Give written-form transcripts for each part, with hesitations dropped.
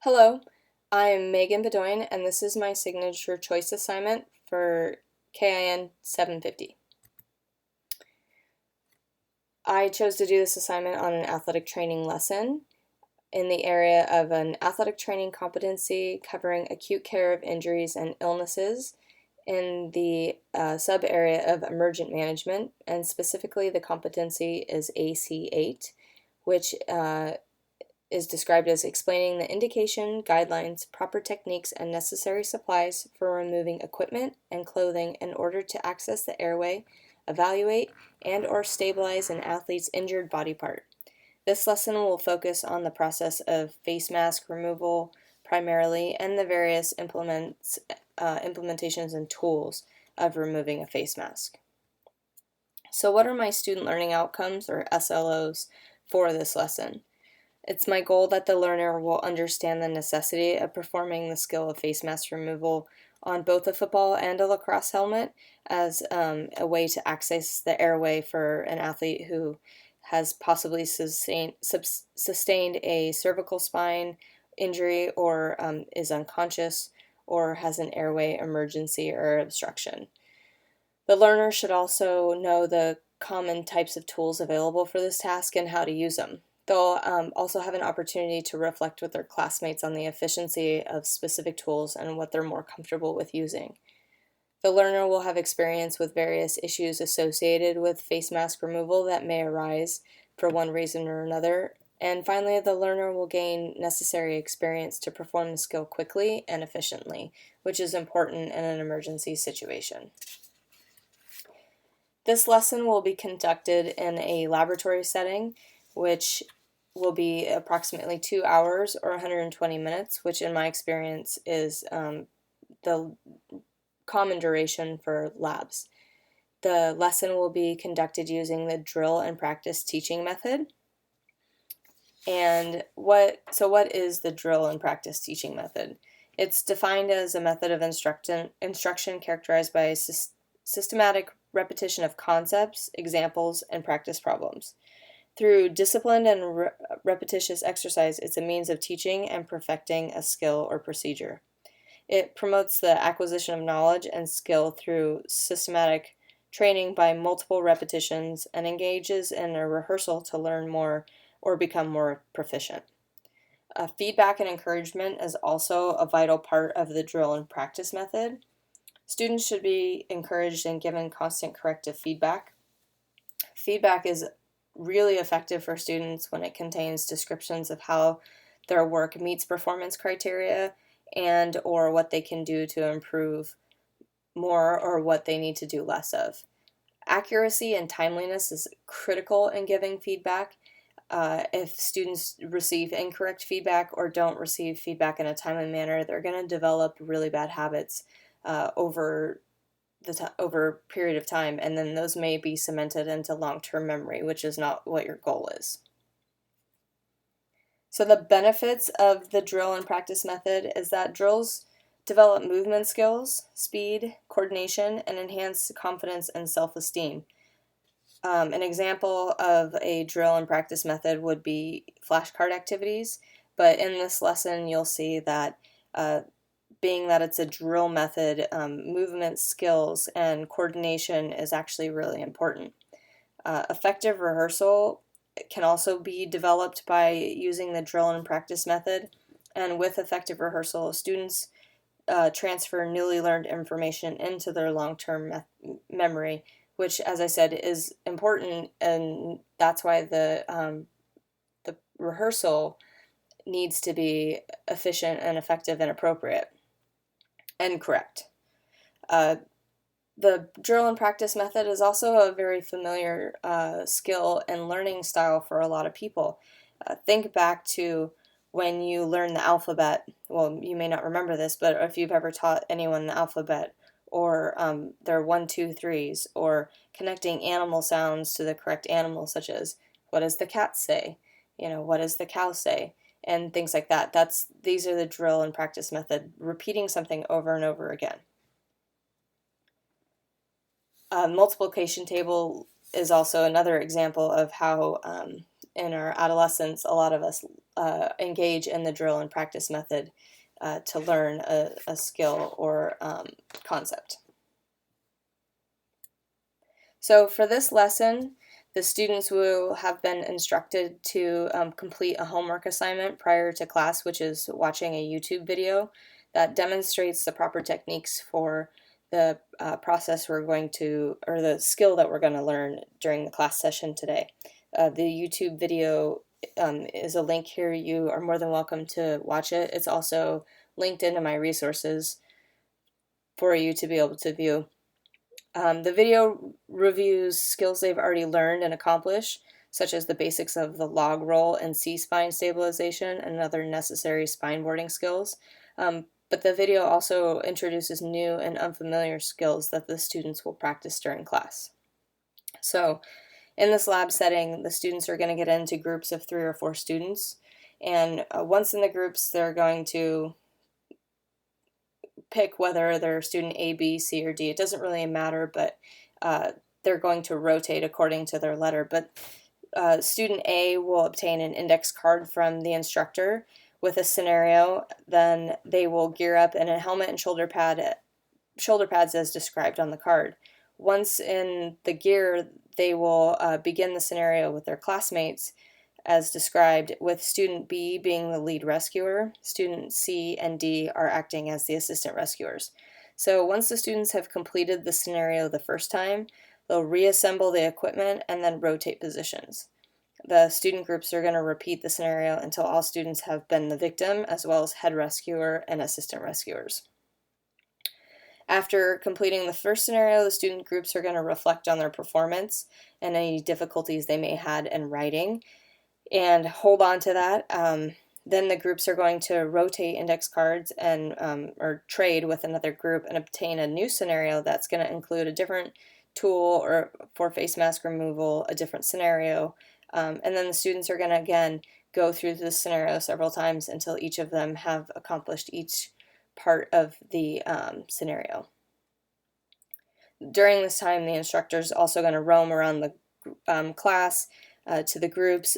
Hello, I'm Megan Bedoin, and this is my signature choice assignment for KIN 750. I chose to do this assignment on an athletic training lesson in the area of an athletic training competency covering acute care of injuries and illnesses in the sub-area of emergent management, and specifically the competency is AC8, which is described as explaining the indication, guidelines, proper techniques, and necessary supplies for removing equipment and clothing in order to access the airway, evaluate, and/or stabilize an athlete's injured body part. This lesson will focus on the process of face mask removal primarily and the various implementations and tools of removing a face mask. So what are my student learning outcomes, or SLOs, for this lesson? It's my goal that the learner will understand the necessity of performing the skill of face mask removal on both a football and a lacrosse helmet as a way to access the airway for an athlete who has possibly sustained a cervical spine injury, or is unconscious, or has an airway emergency or obstruction. The learner should also know the common types of tools available for this task and how to use them. They'll also have an opportunity to reflect with their classmates on the efficiency of specific tools and what they're more comfortable with using. The learner will have experience with various issues associated with face mask removal that may arise for one reason or another. And finally, the learner will gain necessary experience to perform the skill quickly and efficiently, which is important in an emergency situation. This lesson will be conducted in a laboratory setting, which will be approximately 2 hours or 120 minutes, which in my experience is the common duration for labs. The lesson will be conducted using the drill and practice teaching method. And what is the drill and practice teaching method? It's defined as a method of instruction characterized by systematic repetition of concepts, examples, and practice problems. Through disciplined and repetitious exercise, it's a means of teaching and perfecting a skill or procedure. It promotes the acquisition of knowledge and skill through systematic training by multiple repetitions and engages in a rehearsal to learn more or become more proficient. Feedback and encouragement is also a vital part of the drill and practice method. Students should be encouraged and given constant corrective feedback. Feedback is really effective for students when it contains descriptions of how their work meets performance criteria and or what they can do to improve more or what they need to do less of. Accuracy and timeliness is critical in giving feedback. If students receive incorrect feedback or don't receive feedback in a timely manner, they're going to develop really bad habits over a period of time, and then those may be cemented into long-term memory, which is not what your goal is. So the benefits of the drill and practice method is that drills develop movement skills, speed, coordination, and enhance confidence and self-esteem. An example of a drill and practice method would be flashcard activities, but in this lesson you'll see that being that it's a drill method, movement skills and coordination is actually really important. Effective rehearsal can also be developed by using the drill and practice method, and with effective rehearsal, students transfer newly learned information into their long-term memory, which, as I said, is important, and that's why the rehearsal needs to be efficient and effective and appropriate and correct. The drill and practice method is also a very familiar skill and learning style for a lot of people. Think back to when you learn the alphabet. Well, you may not remember this, but if you've ever taught anyone the alphabet, or their 1, 2, 3s, or connecting animal sounds to the correct animal, such as what does the cat say? What does the cow say? And things like that. These are the drill and practice method, repeating something over and over again. Multiplication table is also another example of how in our adolescence, a lot of us engage in the drill and practice method to learn a skill or concept. So for this lesson, the students will have been instructed to complete a homework assignment prior to class, which is watching a YouTube video that demonstrates the proper techniques for the process we're going to, or the skill that we're going to learn during the class session today. The YouTube video is a link here. You are more than welcome to watch it. It's also linked into my resources for you to be able to view. The video reviews skills they've already learned and accomplished, such as the basics of the log roll and C-spine stabilization and other necessary spine boarding skills. But the video also introduces new and unfamiliar skills that the students will practice during class. So in this lab setting, the students are going to get into groups of 3 or 4 students, and once in the groups, they're going to pick whether they're student A, B, C, or D. It doesn't really matter, but they're going to rotate according to their letter. But student A will obtain an index card from the instructor with a scenario. Then they will gear up in a helmet and shoulder pads as described on the card. Once in the gear, they will begin the scenario with their classmates as described, with student B being the lead rescuer. Student C and D are acting as the assistant rescuers. So once the students have completed the scenario the first time, they'll reassemble the equipment and then rotate positions. The student groups are going to repeat the scenario until all students have been the victim, as well as head rescuer and assistant rescuers. After completing the first scenario, the student groups are going to reflect on their performance and any difficulties they may have had in writing, and hold on to that. Then the groups are going to rotate index cards and or trade with another group and obtain a new scenario that's going to include a different tool or for face mask removal, a different scenario, and then the students are going to again go through this scenario several times until each of them have accomplished each part of the scenario. During this time, the instructor is also going to roam around the class to the groups,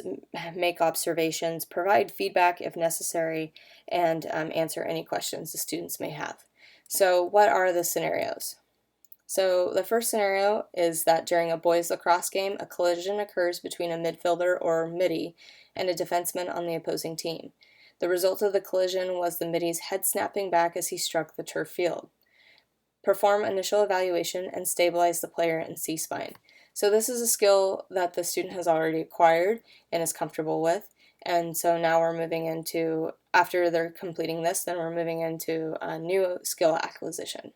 make observations, provide feedback if necessary, and answer any questions the students may have. So what are the scenarios? So the first scenario is that during a boys lacrosse game, a collision occurs between a midfielder or midi and a defenseman on the opposing team. The result of the collision was the midi's head snapping back as he struck the turf field. Perform initial evaluation and stabilize the player in C-spine. So this is a skill that the student has already acquired and is comfortable with. And so now we're moving into, after they're completing this, then we're moving into a new skill acquisition.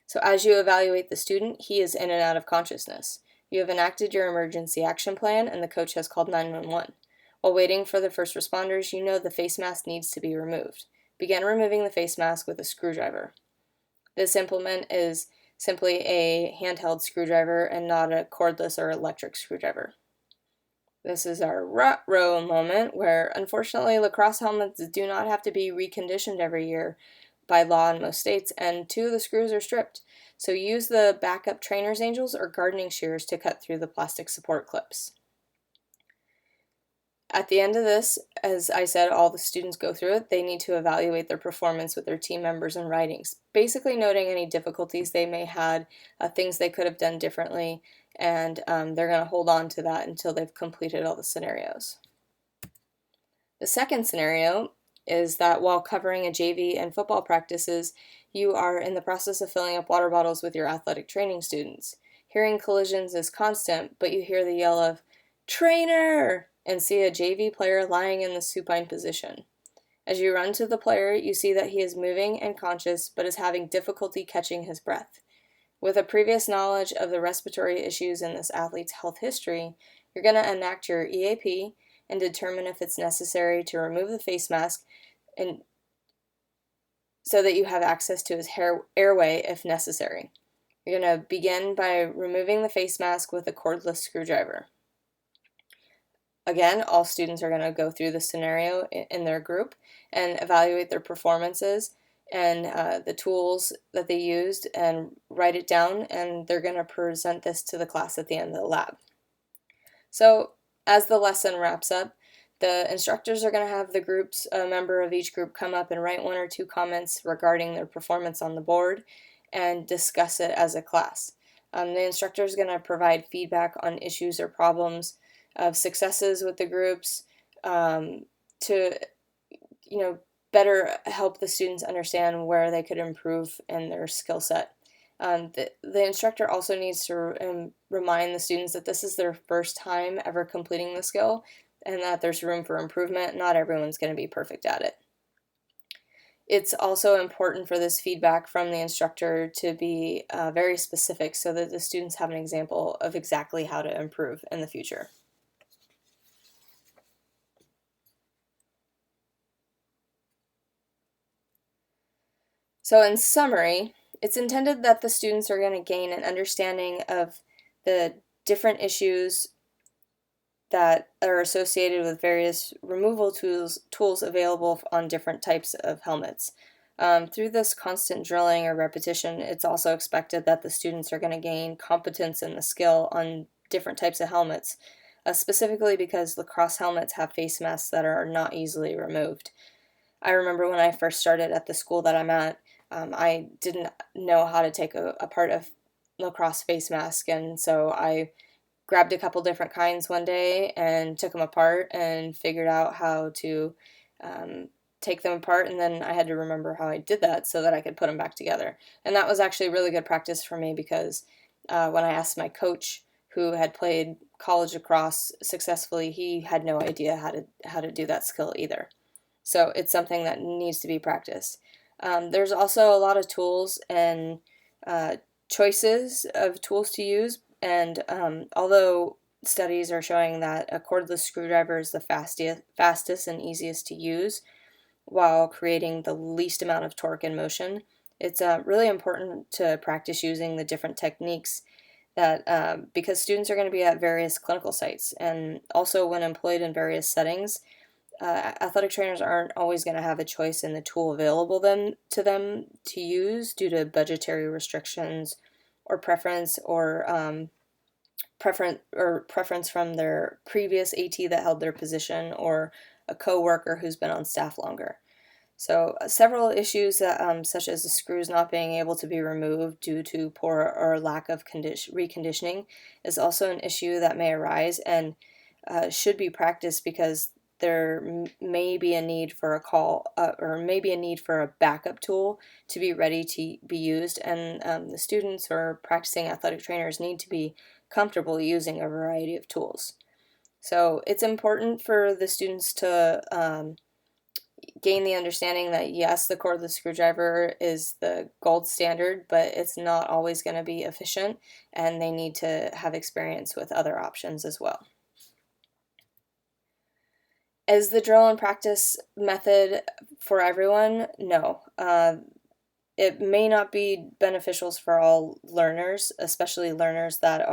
So as you evaluate the student, he is in and out of consciousness. You have enacted your emergency action plan and the coach has called 911. While waiting for the first responders, you know the face mask needs to be removed. Begin removing the face mask with a screwdriver. This implement is simply a handheld screwdriver and not a cordless or electric screwdriver. This is our rut-row moment where, unfortunately, lacrosse helmets do not have to be reconditioned every year by law in most states, and 2 of the screws are stripped. So use the backup trainer's angels or gardening shears to cut through the plastic support clips. At the end of this, as I said, all the students go through it. They need to evaluate their performance with their team members and writings, basically noting any difficulties they may have, things they could have done differently, and they're going to hold on to that until they've completed all the scenarios. The second scenario is that while covering a JV and football practices, you are in the process of filling up water bottles with your athletic training students. Hearing collisions is constant, but you hear the yell of, "Trainer!" and see a JV player lying in the supine position. As you run to the player, you see that he is moving and conscious, but is having difficulty catching his breath. With a previous knowledge of the respiratory issues in this athlete's health history, you're going to enact your EAP and determine if it's necessary to remove the face mask and so that you have access to his airway if necessary. You're going to begin by removing the face mask with a cordless screwdriver. Again, all students are going to go through the scenario in their group and evaluate their performances and the tools that they used and write it down, and they're going to present this to the class at the end of the lab. So As the lesson wraps up, the instructors are going to have a member of each group come up and write 1 or 2 comments regarding their performance on the board and discuss it as a class. The instructor is going to provide feedback on issues or problems of successes with the groups, to better help the students understand where they could improve in their skill set. The instructor also needs to remind the students that this is their first time ever completing the skill and that there's room for improvement. Not everyone's going to be perfect at it. It's also important for this feedback from the instructor to be very specific so that the students have an example of exactly how to improve in the future. So in summary, it's intended that the students are going to gain an understanding of the different issues that are associated with various removal tools available on different types of helmets. Through this constant drilling or repetition, it's also expected that the students are going to gain competence in the skill on different types of helmets, specifically because lacrosse helmets have face masks that are not easily removed. I remember when I first started at the school that I'm at, I didn't know how to take apart a lacrosse face mask, and so I grabbed a couple different kinds one day and took them apart and figured out how to take them apart, and then I had to remember how I did that so that I could put them back together. And that was actually really good practice for me because when I asked my coach, who had played college lacrosse successfully, he had no idea how to do that skill either. So it's something that needs to be practiced. There's also a lot of tools and choices of tools to use, and although studies are showing that a cordless screwdriver is the fastest and easiest to use while creating the least amount of torque and motion, it's really important to practice using the different techniques that because students are going to be at various clinical sites, and also when employed in various settings, athletic trainers aren't always going to have a choice in the tool available to them to use due to budgetary restrictions or preference from their previous AT that held their position or a coworker who's been on staff longer. So several issues that, such as the screws not being able to be removed due to poor or lack of reconditioning is also an issue that may arise and should be practiced because there may be a need for a backup tool to be ready to be used, and the students or practicing athletic trainers need to be comfortable using a variety of tools. So it's important for the students to gain the understanding that yes, the cordless screwdriver is the gold standard, but it's not always going to be efficient, and they need to have experience with other options as well. Is the drill and practice method for everyone? No. It may not be beneficial for all learners, especially learners that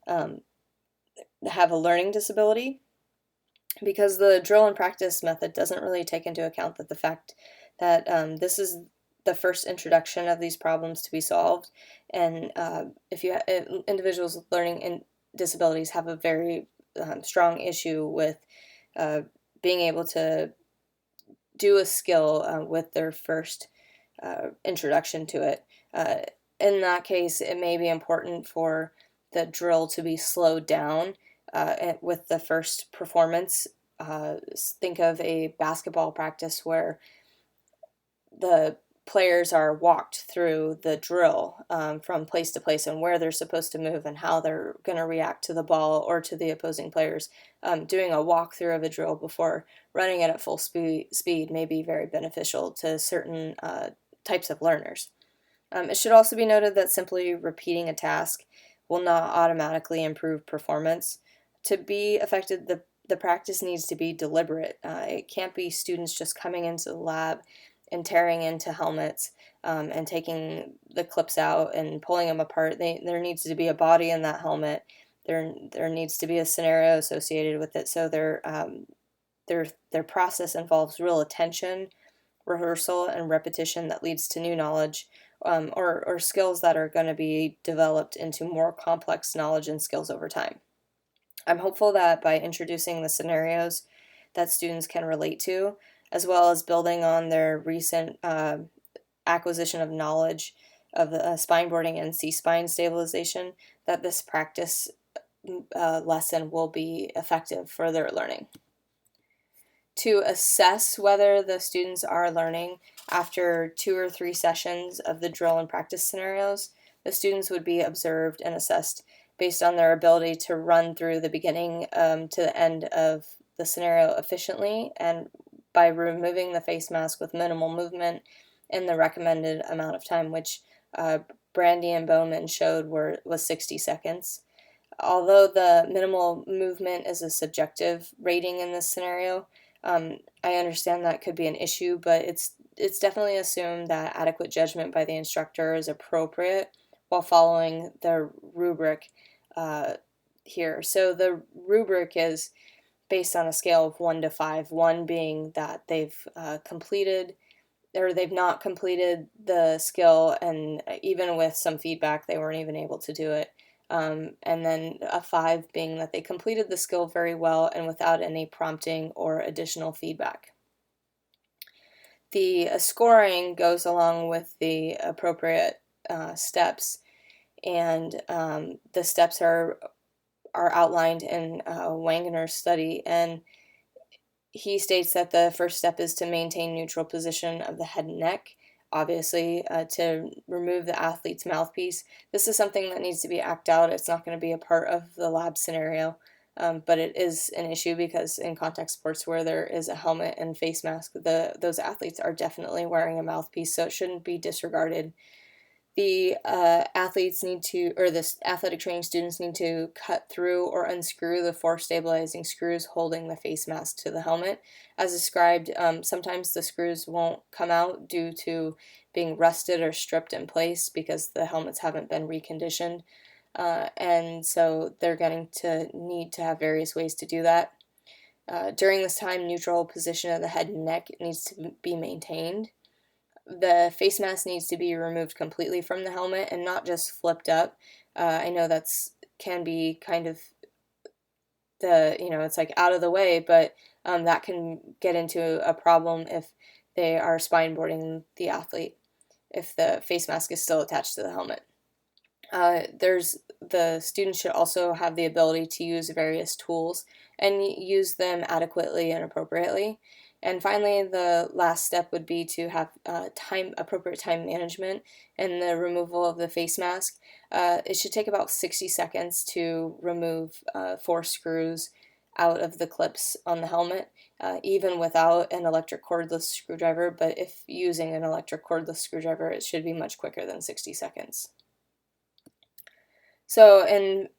have a learning disability, because the drill and practice method doesn't really take into account the fact that this is the first introduction of these problems to be solved, and if individuals with learning disabilities have a very strong issue with being able to do a skill with their first introduction to it. In that case, it may be important for the drill to be slowed down with the first performance. Think of a basketball practice where the players are walked through the drill from place to place and where they're supposed to move and how they're going to react to the ball or to the opposing players. Doing a walkthrough of a drill before running it at full speed may be very beneficial to certain types of learners. It should also be noted that simply repeating a task will not automatically improve performance. To be effective, the practice needs to be deliberate. It can't be students just coming into the lab and tearing into helmets and taking the clips out and pulling them apart. There needs to be a body in that helmet. There needs to be a scenario associated with it. So their process involves real attention, rehearsal, and repetition that leads to new knowledge or skills that are going to be developed into more complex knowledge and skills over time. I'm hopeful that by introducing the scenarios that students can relate to, as well as building on their recent acquisition of knowledge of spine boarding and C-spine stabilization, that this practice lesson will be effective for their learning. To assess whether the students are learning after 2 or 3 sessions of the drill and practice scenarios, the students would be observed and assessed based on their ability to run through the beginning to the end of the scenario efficiently, and by removing the face mask with minimal movement in the recommended amount of time, which Brandy and Bowman showed was 60 seconds. Although the minimal movement is a subjective rating in this scenario, I understand that could be an issue, but it's definitely assumed that adequate judgment by the instructor is appropriate while following the rubric here. So the rubric is based on a scale of 1 to 5, 1 being that they've completed or they've not completed the skill, and even with some feedback, they weren't even able to do it. And then a 5 being that they completed the skill very well and without any prompting or additional feedback. The scoring goes along with the appropriate steps, and the steps are outlined in Wangener's study, and he states that the first step is to maintain neutral position of the head and neck, obviously to remove the athlete's mouthpiece. This is something that needs to be acted out. It's not going to be a part of the lab scenario, but it is an issue because in contact sports where there is a helmet and face mask, those athletes are definitely wearing a mouthpiece, so it shouldn't be disregarded. The athletes need to, or the athletic training students need to cut through or unscrew the 4 stabilizing screws holding the face mask to the helmet. As described, sometimes the screws won't come out due to being rusted or stripped in place because the helmets haven't been reconditioned. And so they're going to need to have various ways to do that. During this time, neutral position of the head and neck needs to be maintained. The face mask needs to be removed completely from the helmet and not just flipped up. I know that's can be kind of it's like out of the way, but that can get into a problem if they are spine boarding the athlete, if the face mask is still attached to the helmet. The students should also have the ability to use various tools and use them adequately and appropriately. And finally, the last step would be to have appropriate time management and the removal of the face mask. It should take about 60 seconds to remove 4 screws out of the clips on the helmet, even without an electric cordless screwdriver. But if using an electric cordless screwdriver, it should be much quicker than 60 seconds. So, in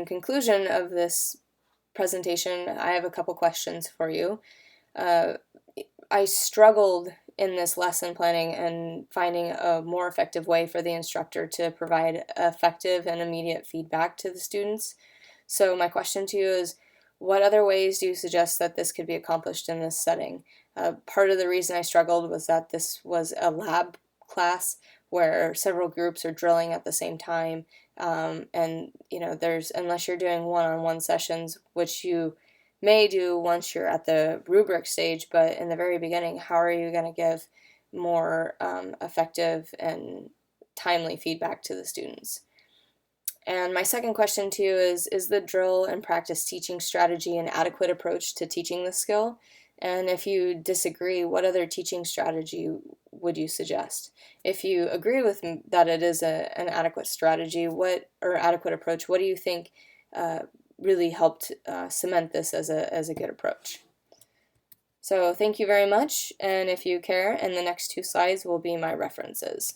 conclusion of this presentation, I have a couple questions for you. I struggled in this lesson planning and finding a more effective way for the instructor to provide effective and immediate feedback to the students. So my question to you is, what other ways do you suggest that this could be accomplished in this setting? Part of the reason I struggled was that this was a lab class where several groups are drilling at the same time, and unless you're doing one-on-one sessions, which you may do once you're at the rubric stage, but in the very beginning, how are you going to give more effective and timely feedback to the students? And my second question to you is the drill and practice teaching strategy an adequate approach to teaching the skill? And if you disagree, what other teaching strategy would you suggest? If you agree with me that it is an adequate strategy, or adequate approach, what do you think really helped cement this as a good approach? So thank you very much, and if you care, and the next 2 slides will be my references.